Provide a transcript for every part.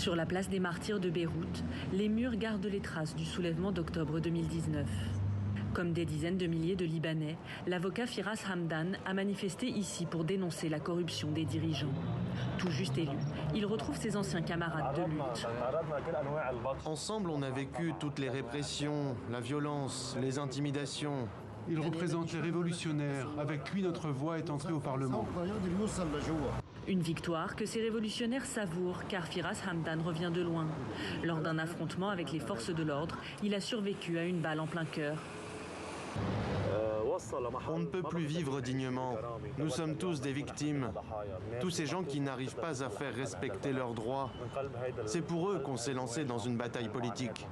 Sur la place des Martyrs de Beyrouth, les murs gardent les traces du soulèvement d'octobre 2019. Comme des dizaines de milliers de Libanais, l'avocat Firas Hamdan a manifesté ici pour dénoncer la corruption des dirigeants. Tout juste élu, il retrouve ses anciens camarades de lutte. Ensemble, on a vécu toutes les répressions, la violence, les intimidations. Il représente les révolutionnaires. Avec lui, notre voix est entrée au Parlement. Une victoire que ces révolutionnaires savourent car Firas Hamdan revient de loin. Lors d'un affrontement avec les forces de l'ordre, il a survécu à une balle en plein cœur. On ne peut plus vivre dignement. Nous sommes tous des victimes. Tous ces gens qui n'arrivent pas à faire respecter leurs droits. C'est pour eux qu'on s'est lancé dans une bataille politique.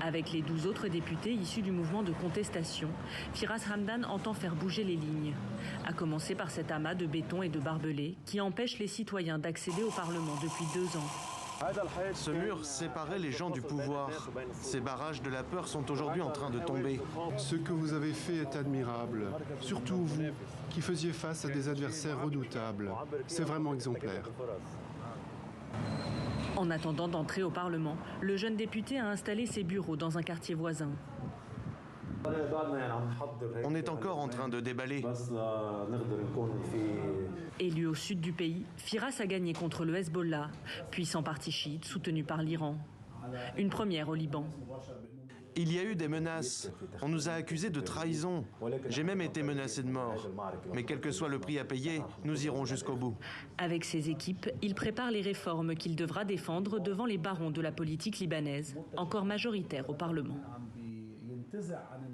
Avec les 12 autres députés issus du mouvement de contestation, Firas Hamdan entend faire bouger les lignes. À commencer par cet amas de béton et de barbelés qui empêche les citoyens d'accéder au Parlement depuis 2 ans. Ce mur séparait les gens du pouvoir. Ces barrages de la peur sont aujourd'hui en train de tomber. Ce que vous avez fait est admirable. Surtout vous, qui faisiez face à des adversaires redoutables. C'est vraiment exemplaire. En attendant d'entrer au Parlement, le jeune député a installé ses bureaux dans un quartier voisin. On est encore en train de déballer. Élu au sud du pays, Firas a gagné contre le Hezbollah, puissant parti chiite soutenu par l'Iran. Une première au Liban. Il y a eu des menaces. On nous a accusés de trahison. J'ai même été menacé de mort. Mais quel que soit le prix à payer, nous irons jusqu'au bout. Avec ses équipes, il prépare les réformes qu'il devra défendre devant les barons de la politique libanaise, encore majoritaires au Parlement.